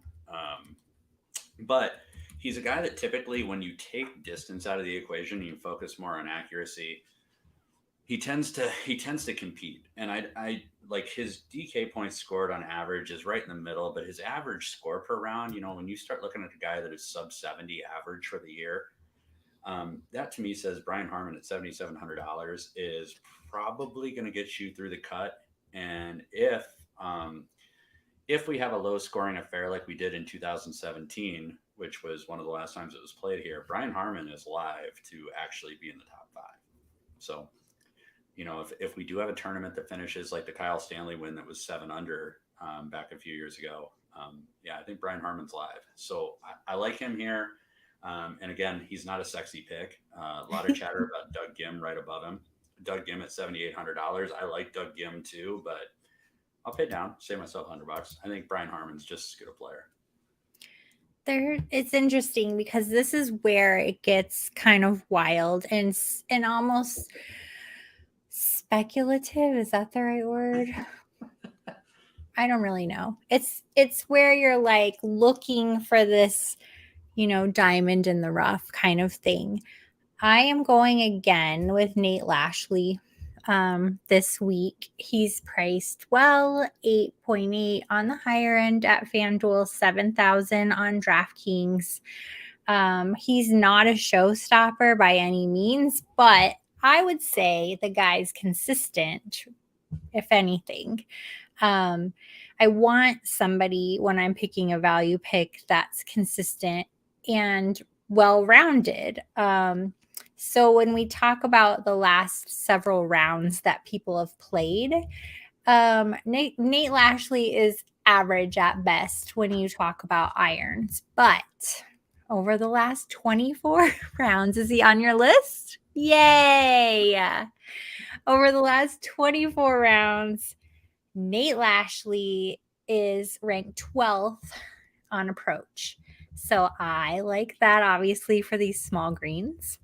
But he's a guy that typically, when you take distance out of the equation and you focus more on accuracy, he tends to compete. And I like his DK points scored on average is right in the middle, but his average score per round, when you start looking at a guy that is sub 70 average for the year, that to me says Brian Harmon at $7,700 is probably going to get you through the cut. And if we have a low scoring affair like we did in 2017, which was one of the last times it was played here, Brian Harmon is live to actually be in the top 5. So, if we do have a tournament that finishes like the Kyle Stanley win that was 7 under back a few years ago, I think Brian Harmon's live. So I like him here. And again, he's not a sexy pick. A lot of chatter about Doug Gim right above him. Doug Gim at $7,800. I like Doug Gim too, but I'll pay down, save myself $100. I think Brian Harmon's just as good a player. It's interesting because this is where it gets kind of wild and almost speculative. Is that the right word? I don't really know. It's where you're like looking for this, diamond in the rough kind of thing. I am going again with Nate Lashley this week. He's priced well, 8.8 on the higher end at FanDuel, 7,000 on DraftKings. He's not a showstopper by any means, but I would say the guy's consistent, if anything. I want somebody when I'm picking a value pick that's consistent and well-rounded. So when we talk about the last several rounds that people have played, Nate Lashley is average at best when you talk about irons. But over the last 24 rounds, is he on your list? Yay! Over the last 24 rounds, Nate Lashley is ranked 12th on approach. So I like that, obviously, for these small greens.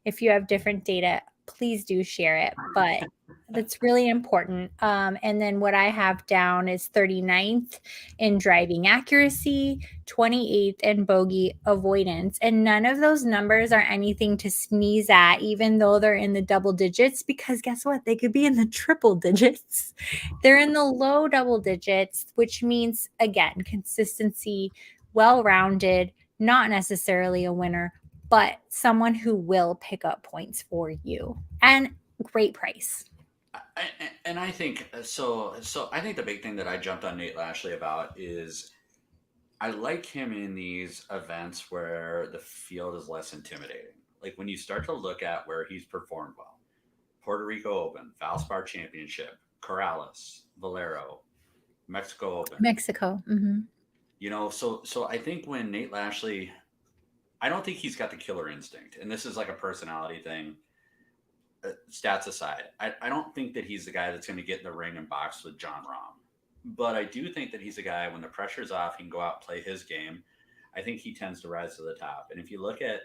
If you have different data, please do share it, but that's really important. And then what I have down is 39th in driving accuracy, 28th in bogey avoidance. And none of those numbers are anything to sneeze at, even though they're in the double digits, because guess what? They could be in the triple digits. They're in the low double digits, which means, again, consistency, well-rounded, not necessarily a winner, but someone who will pick up points for you, and great price. And I think so. I think the big thing that I jumped on Nate Lashley about is I like him in these events where the field is less intimidating. Like when you start to look at where he's performed well, Puerto Rico Open, Valspar Championship, Corrales, Valero, Mexico Open. Mexico. Mm-hmm. So I think when Nate Lashley, I don't think he's got the killer instinct. And this is like a personality thing. Stats aside, I don't think that he's the guy that's going to get in the ring and box with John Rahm. But I do think that he's a guy, when the pressure's off, he can go out and play his game. I think he tends to rise to the top. And if you look at,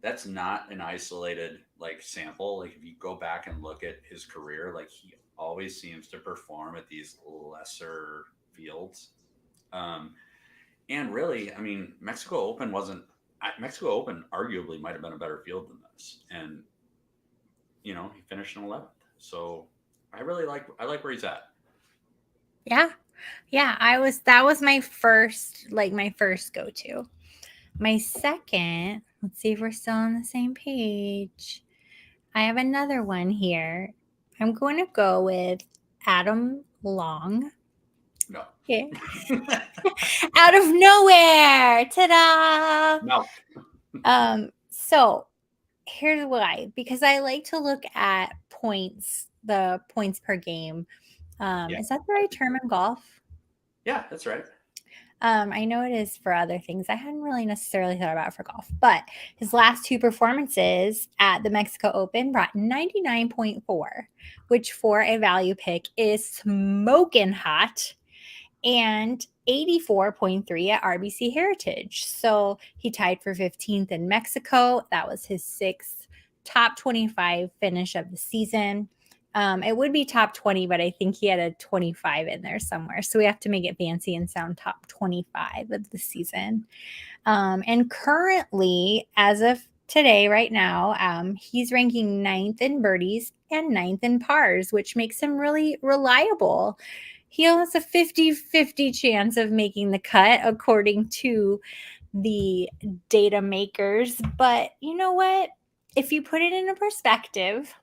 that's not an isolated sample. Like if you go back and look at his career, he always seems to perform at these lesser fields. And really, I mean, Mexico Open arguably might have been a better field than this. And, he finished in 11th. So I like where he's at. Yeah. That was my first go-to. My second, let's see if we're still on the same page. I have another one here. I'm going to go with Adam Long. No. Okay. Out of nowhere. Ta-da! No. So here's why. Because I like to look at points, the points per game. Is that the right term in golf? Yeah, that's right. I know it is for other things. I hadn't really necessarily thought about it for golf, but his last two performances at the Mexico Open brought 99.4, which for a value pick is smoking hot, and 84.3 at RBC Heritage. So he tied for 15th in Mexico. That was his 6th top 25 finish of the season. It would be top 20, but I think he had a 25 in there somewhere. So we have to make it fancy and sound top 25 of the season. And currently, as of today, right now, he's ranking 9th in birdies and 9th in pars, which makes him really reliable. He has a 50-50 chance of making the cut, according to the data makers. But you know what? If you put it into perspective,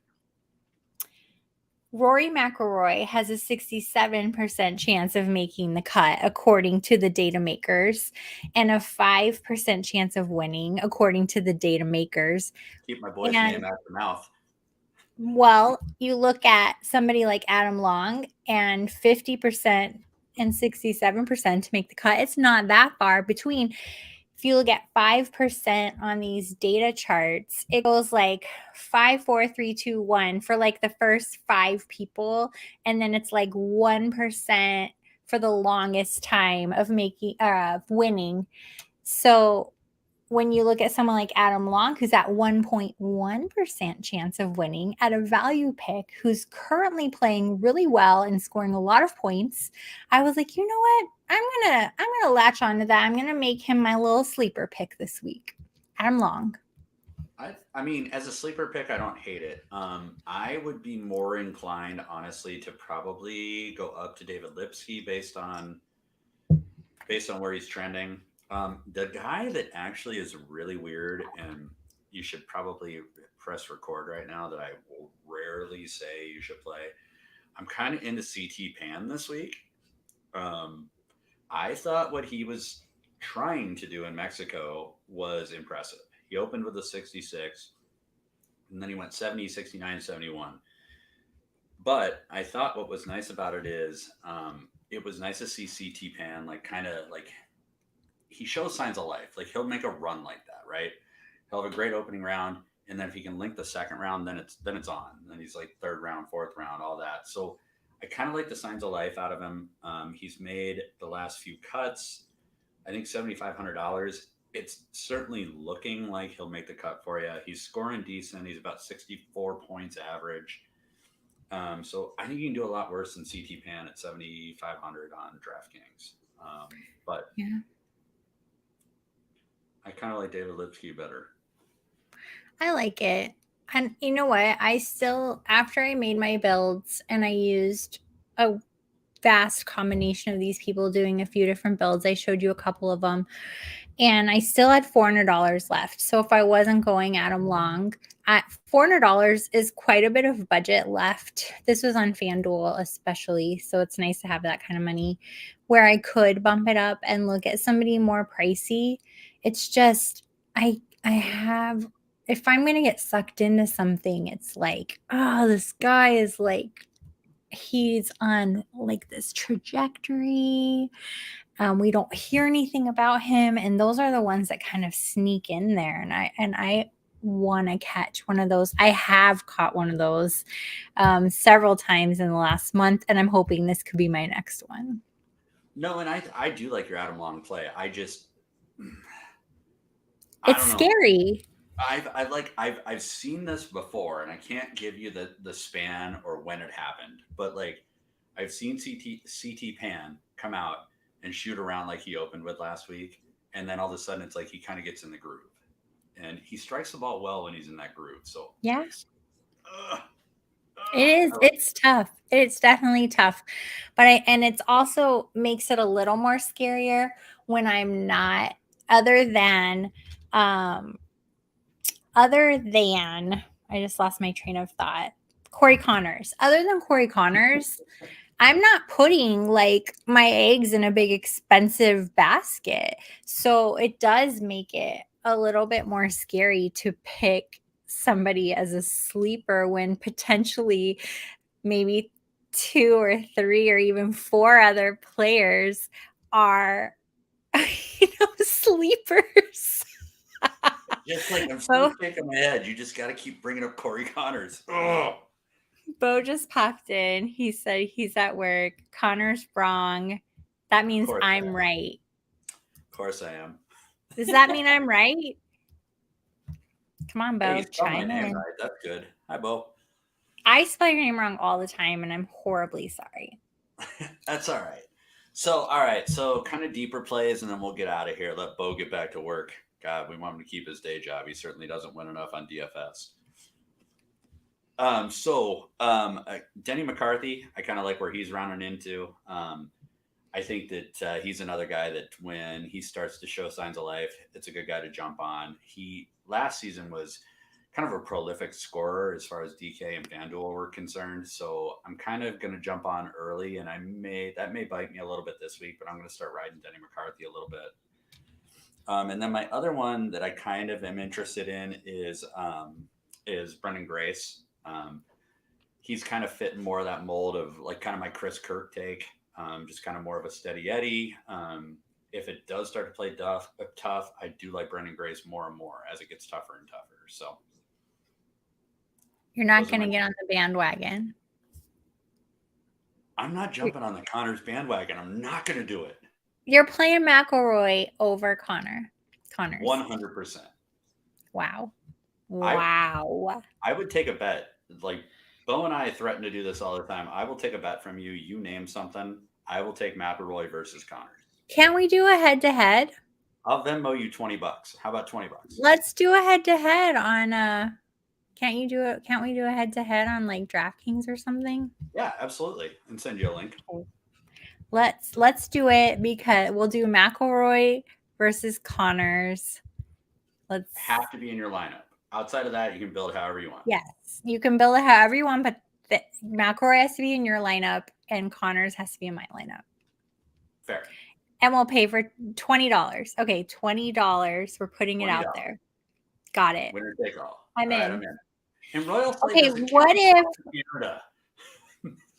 Rory McIlroy has a 67% chance of making the cut, according to the data makers, and a 5% chance of winning, according to the data makers. Keep my boy's name out of the mouth. Well, you look at somebody like Adam Long and 50% and 67% to make the cut. It's not that far between. If you look at 5% on these data charts, it goes like 5, 4, 3, 2, 1 for like the first 5 people. And then it's like 1% for the longest time of winning. So when you look at someone like Adam Long, who's at 1.1% chance of winning, at a value pick, who's currently playing really well and scoring a lot of points, I was like, you know what? I'm gonna latch onto that. I'm gonna make him my little sleeper pick this week. Adam Long. I mean, as a sleeper pick, I don't hate it. I would be more inclined, honestly, to probably go up to David Lipsky based on where he's trending. The guy that actually is really weird, and you should probably press record right now, that I will rarely say you should play. I'm kind of into CT Pan this week. I thought what he was trying to do in Mexico was impressive. He opened with a 66, and then he went 70, 69, 71. But I thought what was nice about it is it was nice to see CT Pan he shows signs of life. Like, he'll make a run like that, right? He'll have a great opening round, and then if he can link the second round, then it's on. And then he's like third round, fourth round, all that. So I kind of like the signs of life out of him. He's made the last few cuts. I think $7,500. It's certainly looking like he'll make the cut for you. He's scoring decent. He's about 64 points average. So I think you can do a lot worse than CT Pan at 7,500 on DraftKings. But yeah, I kind of like David Lipsky better. I like it. And you know what? I still, after I made my builds and I used a vast combination of these people doing a few different builds, I showed you a couple of them, and I still had $400 left. So if I wasn't going Adam Long, at $400 is quite a bit of budget left. This was on FanDuel especially, so it's nice to have that kind of money where I could bump it up and look at somebody more pricey. It's just, I have, if I'm going to get sucked into something, it's like, oh, this guy is like, he's on like this trajectory. We don't hear anything about him. And those are the ones that kind of sneak in there. And I want to catch one of those. I have caught one of those several times in the last month, and I'm hoping this could be my next one. No, and I do like your Adam Long play. It's scary. I've seen this before, and I can't give you the span or when it happened, but like, I've seen CT Pan come out and shoot around like he opened with last week, and then all of a sudden it's like he kind of gets in the groove, and he strikes the ball well when he's in that groove. So yeah, it is. It's tough. It's definitely tough, but it's also makes it a little more scarier when I'm not. Other than, I just lost my train of thought. Corey Connors. Other than Corey Connors, I'm not putting like my eggs in a big expensive basket. So it does make it a little bit more scary to pick somebody as a sleeper when potentially maybe 2 or 3 or even 4 other players are, sleepers. Just like, I'm still shaking my head. You just got to keep bringing up Corey Connors. Ugh. Bo just popped in. He said he's at work. Connor's wrong. That means I'm right. Of course I am. Does that mean I'm right? Come on, Hey, Bo, you spelled my chime name in. right. That's good. Hi, Bo. I spell your name wrong all the time, and I'm horribly sorry. That's all right. So kind of deeper plays, and then we'll get out of here. Let Bo get back to work. God, we want him to keep his day job. He certainly doesn't win enough on DFS. Denny McCarthy, I kind of like where he's rounding into. I think that he's another guy that when he starts to show signs of life, it's a good guy to jump on. He last season was kind of a prolific scorer as far as DK and FanDuel were concerned. So I'm kind of going to jump on early, and that may bite me a little bit this week, but I'm going to start riding Denny McCarthy a little bit. And then my other one that I kind of am interested in is Brendan Grace. He's kind of fitting more of that mold of like kind of my Chris Kirk take, just kind of more of a steady Eddie. If it does start to play tough, I do like Brendan Grace more and more as it gets tougher and tougher. So You're not going to get on the bandwagon. I'm not jumping on the Connor's bandwagon. I'm not going to do it. You're playing McElroy over Connors. 100%. Wow. I would take a bet. Like Bo and I threaten to do this all the time. I will take a bet from you. You name something. I will take McElroy versus Connors. Can't we do a head-to-head? I'll Venmo you $20. How about $20? Let's do a head-to-head on Can't we do a head-to-head on like DraftKings or something? Yeah, absolutely. And send you a link. Let's do it because we'll do McElroy versus Connors. Let's have to be in your lineup. Outside of that, you can build however you want. Yes, you can build it however you want, but McElroy has to be in your lineup and Connors has to be in my lineup. Fair. And we'll pay for $20. Okay, $20. We're putting it out there. Got it. Winner take all. I'm in. I'm in. And Royal Slate Okay, what if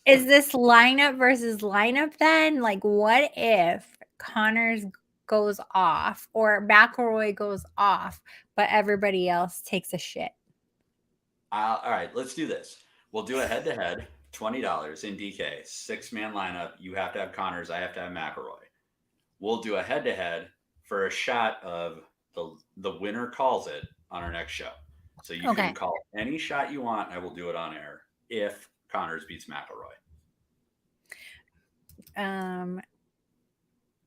is this lineup versus lineup then? Like, what if Connors goes off or McElroy goes off, but everybody else takes a shit? All right, let's do this. We'll do a head-to-head, $20 in DK, 6-man lineup. You have to have Connors. I have to have McElroy. We'll do a head-to-head for a shot of the winner calls it on our next show. So you can call any shot you want. I will do it on air if Connors beats McElroy.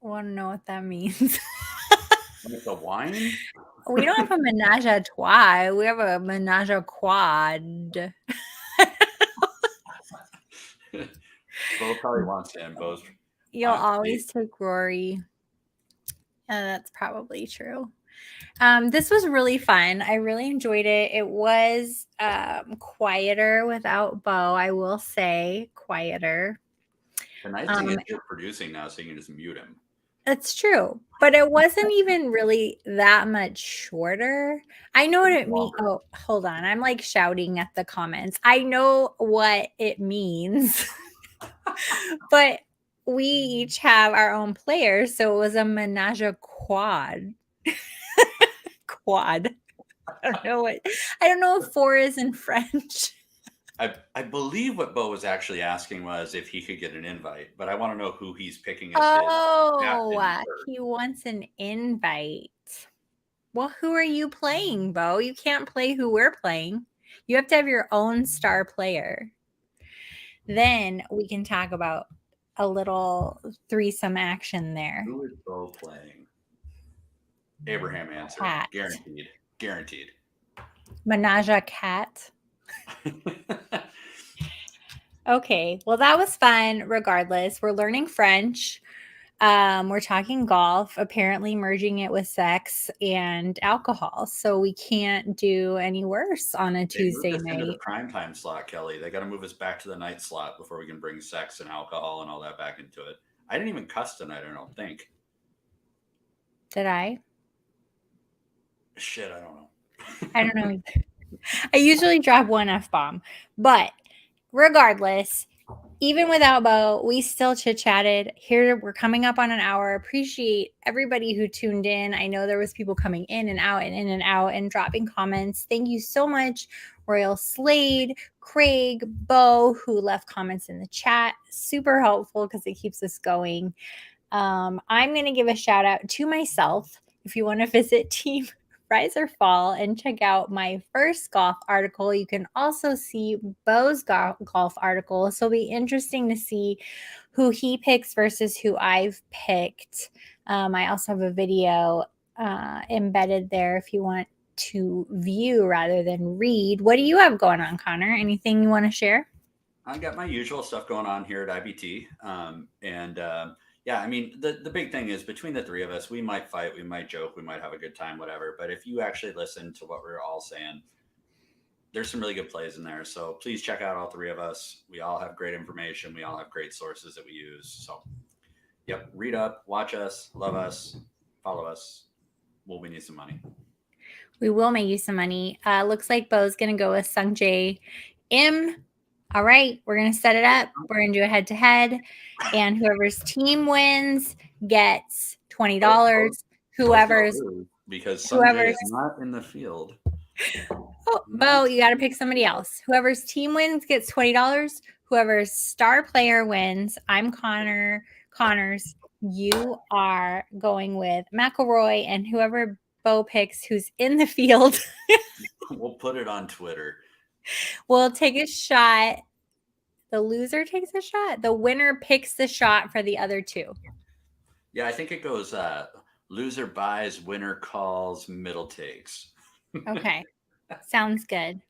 Want to know what that means? With the wine? We don't have a menage a trois. We have a menage a quad. Bo probably wants him. You'll always take Rory. That's probably true. This was really fun. I really enjoyed it. It was quieter without Bo. I will say quieter. The nice thing is you're producing now, so you can just mute him. That's true. But it wasn't even really that much shorter. I know what it means. Oh, hold on. I'm like shouting at the comments. I know what it means. But we each have our own players. So it was a menage a quad. Quad. I don't know if 4 is in French. I believe what Bo was actually asking was if he could get an invite, but I want to know who he's picking as he wants an invite. Well, who are you playing, Bo? You can't play who we're playing. You have to have your own star player. Then we can talk about a little threesome action there. Who is Bo playing? Abraham answered. Cat. Guaranteed. Menage a cat. Okay, well, that was fun. Regardless, we're learning French. We're talking golf, apparently merging it with sex and alcohol. So we can't do any worse on a Tuesday night. Into the primetime slot, Kelly. They got to move us back to the night slot before we can bring sex and alcohol and all that back into it. I didn't even cuss tonight, I don't think. Did I? Shit, I don't know. I don't know either. I usually drop one F-bomb. But regardless, even without Bo, we still chit-chatted. Here, we're coming up on an hour. Appreciate everybody who tuned in. I know there was people coming in and out and dropping comments. Thank you so much, Royal Slade, Craig, Bo, who left comments in the chat. Super helpful because it keeps us going. I'm going to give a shout out to myself. If you want to visit Team rise or fall and check out my first golf article. You can also see Bo's golf article. So it'll be interesting to see who he picks versus who I've picked. I also have a video embedded there if you want to view rather than read. What do you have going on, Connor? Anything you want to share? I've got my usual stuff going on here at IBT. Yeah, I mean, the big thing is between the three of us, we might fight, we might joke, we might have a good time, whatever. But if you actually listen to what we're all saying, there's some really good plays in there. So please check out all three of us. We all have great information. We all have great sources that we use. So, yep, read up, watch us, love us, follow us. We'll win you some money. We will make you some money. Looks like Bo's going to go with Sung J M. All right, we're going to set it up. We're going to do a head-to-head, and whoever's team wins gets $20. Whoever's because Sunday is not in the field. Oh, Bo, you got to pick somebody else. Whoever's team wins gets $20. Whoever's star player wins. I'm Connor. Connors, you are going with McElroy, and whoever Bo picks who's in the field. We'll put it on Twitter. We'll take a shot. The loser takes a shot. The winner picks the shot for the other two. Yeah, I think it goes loser buys, winner calls, middle takes. Okay. Sounds good.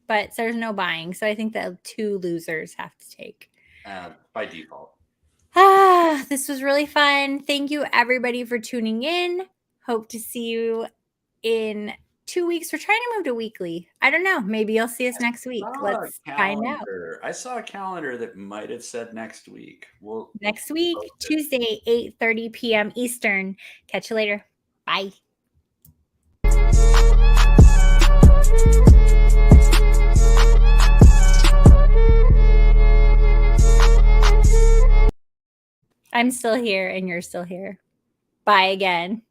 But there's no buying. So I think the two losers have to take. By default. This was really fun. Thank you, everybody, for tuning in. Hope to see you in 2 weeks. We're trying to move to weekly. I don't know. Maybe you'll see us next week. Let's find out. I saw a calendar that might have said next week. Next week, Tuesday, 8:30 p.m. Eastern. Catch you later. Bye. I'm still here and you're still here. Bye again.